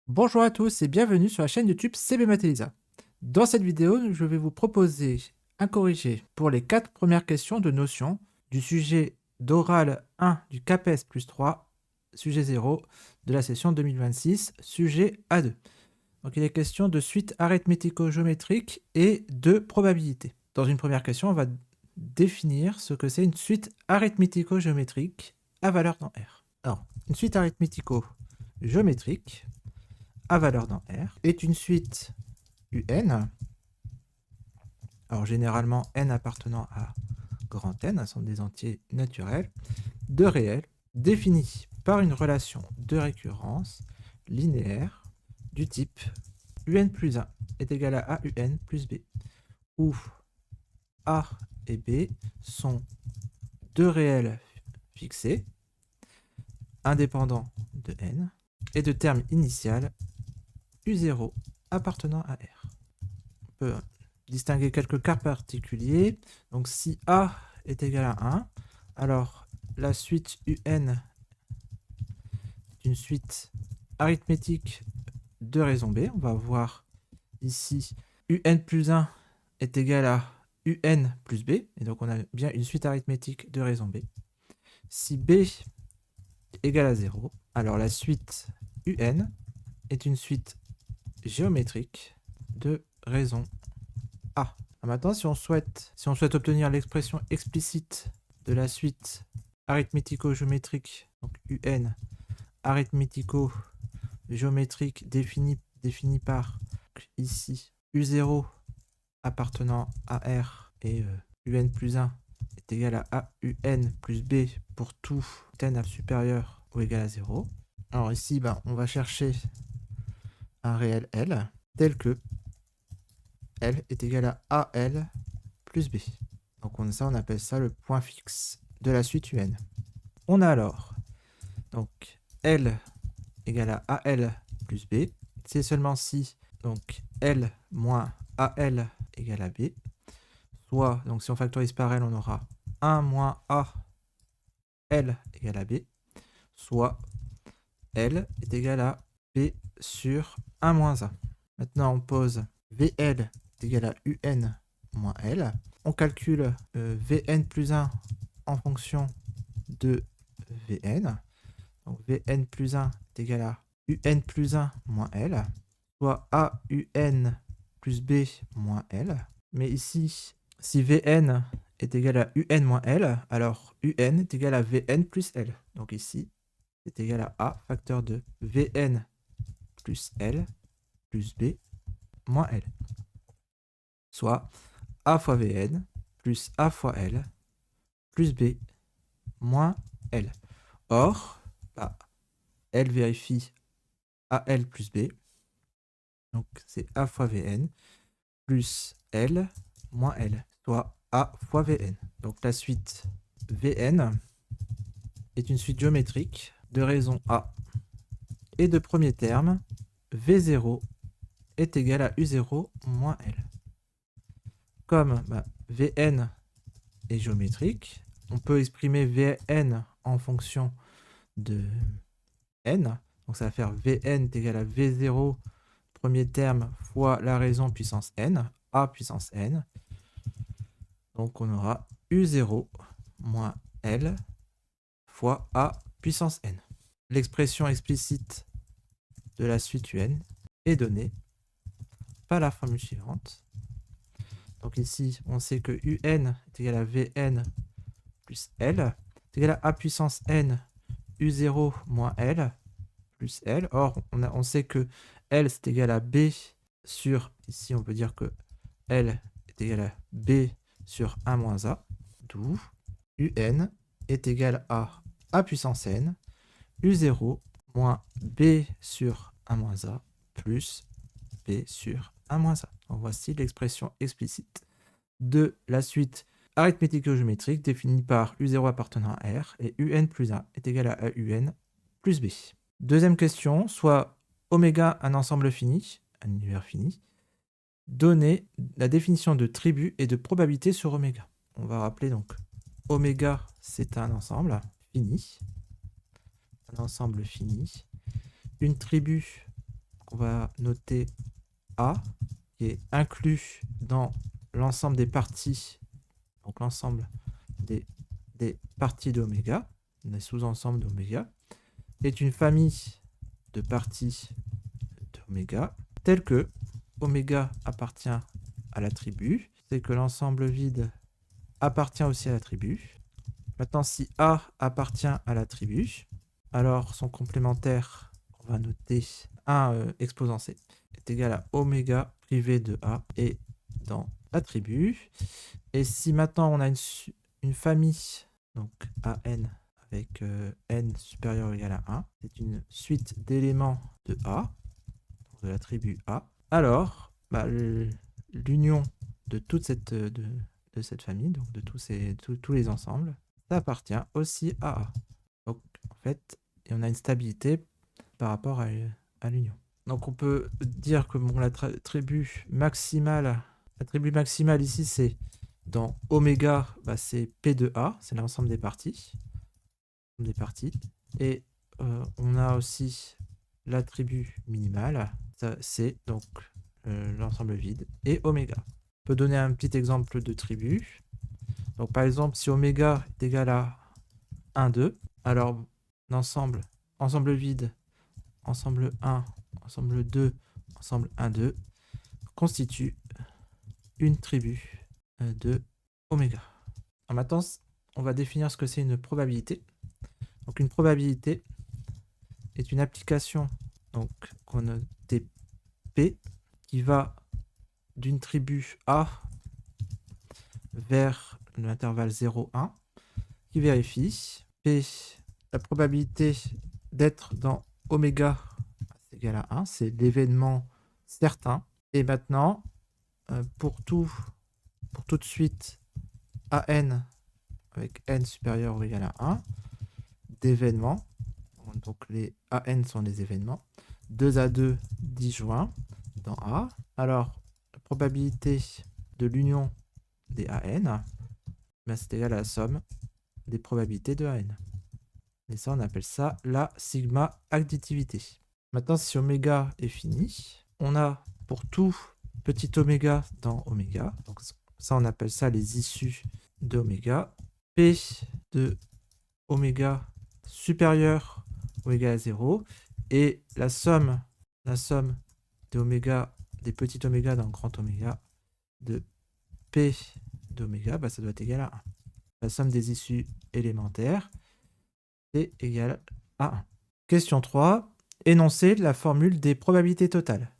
Bonjour à tous et bienvenue sur la chaîne YouTube CB Mathelisa. Dans cette vidéo, je vais vous proposer un corrigé pour les 4 premières questions de notion du sujet d'oral 1 du CAPES plus 3, sujet 0 de la session 2026, sujet A2. Donc il est question de suite arithmético-géométrique et de probabilité. Dans une première question, on va définir ce que c'est une suite arithmético-géométrique à valeur dans R. Alors, une suite arithmético-géométrique à valeur dans R est une suite UN, alors généralement n appartenant à grand N, sont des entiers naturels, de réels, définis par une relation de récurrence linéaire du type UN plus 1 est égal à AUN plus B, où A et B sont deux réels fixés, indépendants de N, et de terme initial U0 appartenant à R. On peut distinguer quelques cas particuliers. Donc si A est égal à 1, alors la suite UN est une suite arithmétique de raison B. On va voir ici UN plus 1 est égal à UN plus B. Et donc on a bien une suite arithmétique de raison B. Si B est égal à 0, alors la suite UN est une suite géométrique de raison A. Maintenant, si on souhaite obtenir l'expression explicite de la suite arithmético-géométrique, donc UN arithmético-géométrique définie par ici U0 appartenant à R et UN plus 1 est égal à AUN plus B pour tout n supérieur ou égal à 0. Alors ici, on va chercher un réel L tel que L est égal à AL plus B. Donc on appelle ça le point fixe de la suite UN. On a alors donc L égale à AL plus B. C'est seulement si donc L moins AL égale à B. Soit, donc si on factorise par L, on aura 1 moins A L égale à B. Soit L est égal à B sur 1 moins A. Maintenant on pose VL est égal à UN moins L. On calcule Vn plus 1 en fonction de Vn. Donc Vn plus 1 est égal à Un plus 1 moins L, soit AUN plus B moins L. Mais ici, si Vn est égal à UN moins L, alors UN est égal à Vn plus L. Donc ici, c'est égal à A facteur de Vn plus L plus B moins L. Soit A fois Vn plus A fois L plus B moins L. Or, L vérifie AL plus B. Donc c'est A fois Vn plus L moins L, soit A fois Vn. Donc la suite Vn est une suite géométrique de raison A. Et de premier terme, V0 est égal à U0 moins L. Comme Vn est géométrique, on peut exprimer Vn en fonction de n. Donc ça va faire Vn est égal à V0, premier terme, fois la raison puissance n, A puissance n. Donc on aura U0 moins L fois A puissance n. L'expression explicite de la suite UN est donnée par la formule suivante. Donc ici, on sait que UN est égal à Vn plus L est égal à A puissance n U0 moins L plus L. Or, on sait que L c'est égal à B sur, ici on peut dire que L est égal à B sur 1 moins A, d'où UN est égal à A puissance n, U0 moins B sur 1 moins A plus B sur 1 moins A. Donc voici l'expression explicite de la suite arithmético-géométrique définie par U0 appartenant à R et UN plus A est égal à AUN plus B. Deuxième question, soit oméga un ensemble fini, un univers fini, donner la définition de tribu et de probabilité sur oméga. On va rappeler donc oméga c'est un ensemble fini, une tribu on va noter A, qui est inclus dans l'ensemble des parties, donc l'ensemble des parties d'oméga, des sous-ensembles d'oméga, est une famille de parties d'oméga, telle que oméga appartient à l'attribut, c'est que l'ensemble vide appartient aussi à l'attribut. Maintenant, si A appartient à l'attribut, alors son complémentaire, on va noter 1 exposant C, est égal à oméga privé de A et dans l'attribut. Et si maintenant on a une famille, donc AN avec n supérieur ou égal à 1, c'est une suite d'éléments de A, de l'attribut A, alors l'union de toute cette famille, donc de tous les ensembles, ça appartient aussi à A. Donc en fait, on a une stabilité par rapport à l'union. Donc on peut dire que l'attribut maximal ici, c'est dans oméga, c'est P de A, c'est l'ensemble des parties. Et on a aussi l'attribut minimal, c'est donc l'ensemble vide, et oméga. On peut donner un petit exemple de tribu. Donc par exemple, si oméga est égal à 1, 2, alors l'ensemble vide, ensemble 1, ensemble 2, ensemble 1, 2, constitue une tribu de oméga. Alors maintenant, on va définir ce que c'est une probabilité. Donc une probabilité est une application qu'on note P qui va d'une tribu A vers l'intervalle 0, 1, qui vérifie P, la probabilité d'être dans oméga c'est égal à 1, c'est l'événement certain. Et maintenant, pour toute suite AN avec n supérieur ou égal à 1 d'événements, donc les AN sont les événements, 2 à 2 disjoints dans A. Alors, la probabilité de l'union des AN, c'est égal à la somme des probabilités de AN. Et ça, on appelle ça la sigma additivité. Maintenant, si oméga est fini, on a pour tout petit oméga dans oméga, donc ça, on appelle ça les issues d'oméga, P de oméga supérieur ou égal à 0, et la somme des oméga, des petits oméga dans grand oméga, de P d'oméga, ça doit être égal à 1. La somme des issues élémentaires est égale à 1. Question 3. Énoncer la formule des probabilités totales.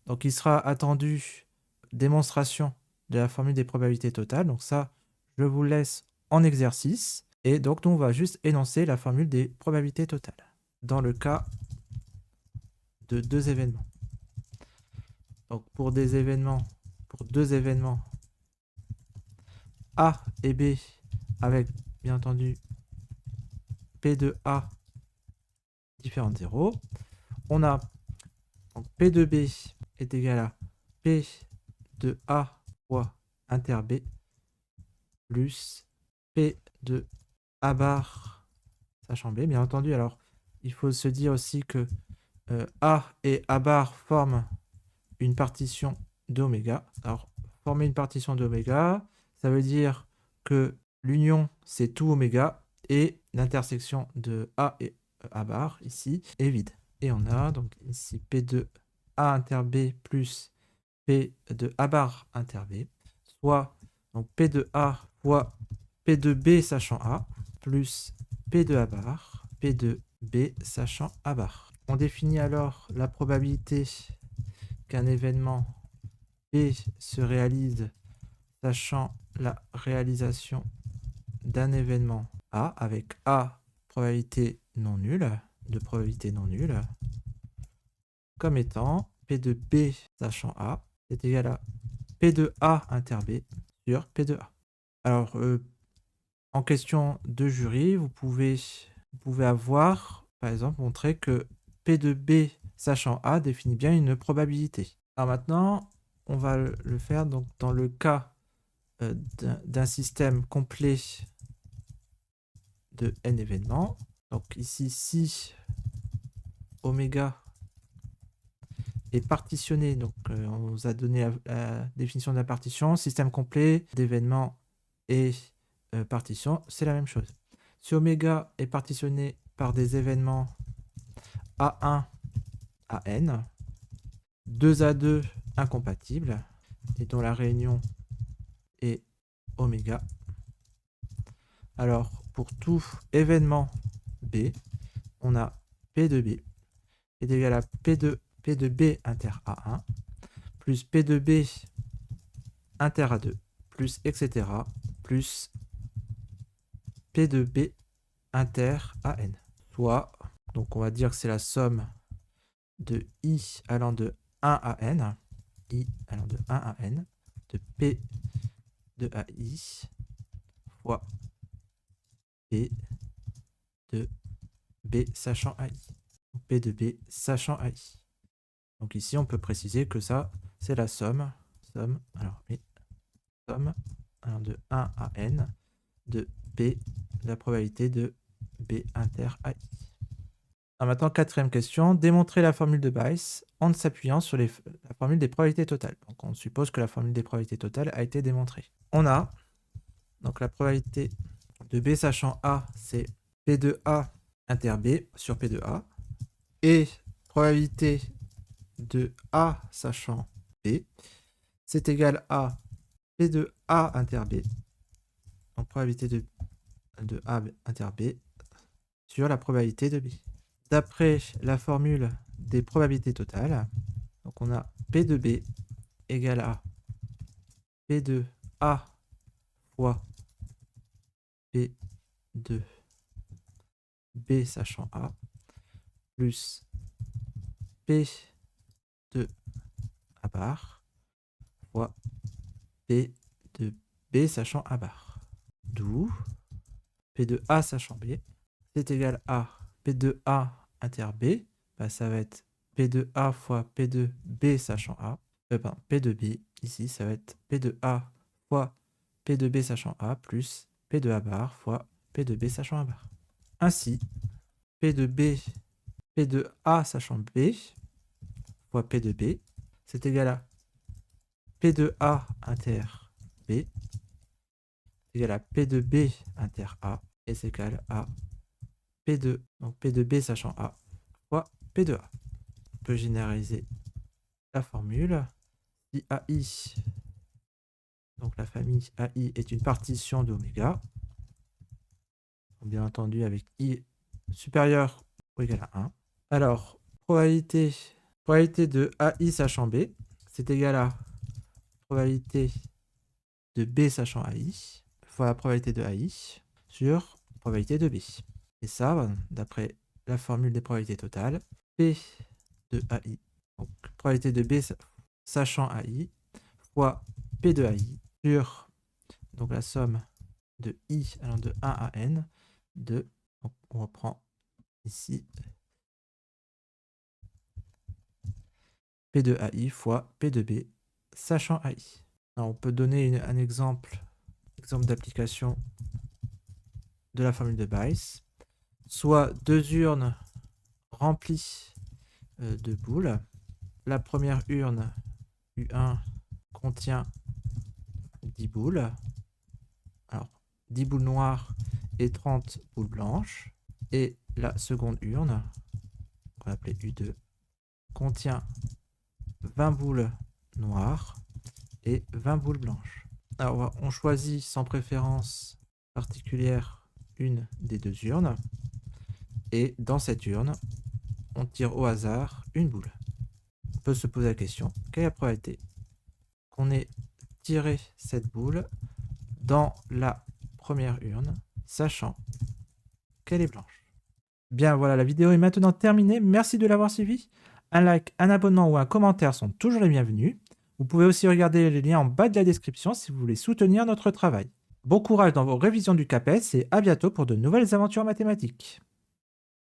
Donc il sera attendu démonstration de la formule des probabilités totales. Donc ça, je vous laisse en exercice. Et donc nous, on va juste énoncer la formule des probabilités totales. Dans le cas de deux événements. Donc pour deux événements A et B, avec bien entendu P de A différent de 0, on a donc P de B est égal à P de A fois inter B plus P de A bar sachant B. Bien entendu, alors il faut se dire aussi que A et A bar forment une partition d'oméga. Alors, former une partition d'oméga, ça veut dire que l'union, c'est tout oméga, et l'intersection de A et A bar, ici, est vide. Et on a donc ici P de A inter B plus P de A bar inter B, soit donc P de A fois P de B sachant A, plus P de A bar, P de B sachant A bar. On définit alors la probabilité qu'un événement B se réalise sachant la réalisation d'un événement A avec A probabilité non nulle, comme étant P de B sachant A est égal à P de A inter B sur P de A. Alors, en question de jury, vous pouvez avoir, par exemple, montré que P de B sachant A définit bien une probabilité. Alors maintenant, on va le faire donc dans le cas d'un système complet de n événements. Donc ici, si oméga est partitionné, donc on vous a donné la définition de la partition, système complet d'événements et partition, c'est la même chose. Si oméga est partitionné par des événements A1 à N, 2 à 2 incompatibles, et dont la réunion est oméga, alors pour tout événement B, on a P de B est égal à P de B inter A1 plus P de B inter A2 plus etc. plus P de B inter AN. Soit, donc on va dire que c'est la somme de I allant de 1 à N, I allant de 1 à N, de P de AI fois P de B sachant AI. P de B sachant AI. Donc ici, on peut préciser que ça, c'est la somme, alors oui, somme de 1 à N de P, la probabilité de B inter AI. Alors maintenant, quatrième question, démontrer la formule de Bayes en s'appuyant sur la formule des probabilités totales. Donc on suppose que la formule des probabilités totales a été démontrée. On a donc la probabilité de B sachant A, c'est P de A inter B sur P de A, et probabilité de A sachant B, c'est égal à P de A inter B, donc probabilité de A inter B sur la probabilité de B. D'après la formule des probabilités totales, donc on a P de B égale à P de A fois P de B sachant A plus P de A bar fois P de B sachant A bar. D'où P de A sachant B, c'est égal à P de A inter B, bah ça va être P de A fois P de B sachant A. P de B, ici, ça va être P de A fois P de B sachant A plus P de A bar fois P de B sachant A bar. Ainsi, P de A sachant B fois P de B, c'est égal à P de A inter B égal à P de B inter A, et c'est égal à donc P de B sachant A fois P de A. On peut généraliser la formule. Si AI, donc la famille AI, est une partition d'oméga, bien entendu avec I supérieur ou égal à 1, alors probabilité de AI sachant B, c'est égal à probabilité de B sachant AI fois la probabilité de AI sur probabilité de B. Et ça, d'après la formule des probabilités totales, P de AI, donc probabilité de B sachant AI, fois P de AI sur donc la somme de I allant de 1 à N de, donc on reprend ici, P de AI fois P de B sachant AI. Alors on peut donner un exemple d'application de la formule de Bayes, soit deux urnes remplies de boules. La première urne, U1, contient 10 boules. Alors, 10 boules noires et 30 boules blanches. Et la seconde urne, qu'on va appeler U2, contient 20 boules noires et 20 boules blanches. Alors, on choisit sans préférence particulière une des deux urnes. Et dans cette urne, on tire au hasard une boule. On peut se poser la question, quelle est la probabilité qu'on ait tiré cette boule dans la première urne, sachant qu'elle est blanche? Bien voilà, la vidéo est maintenant terminée. Merci de l'avoir suivi. Un like, un abonnement ou un commentaire sont toujours les bienvenus. Vous pouvez aussi regarder les liens en bas de la description si vous voulez soutenir notre travail. Bon courage dans vos révisions du CAPES et à bientôt pour de nouvelles aventures mathématiques.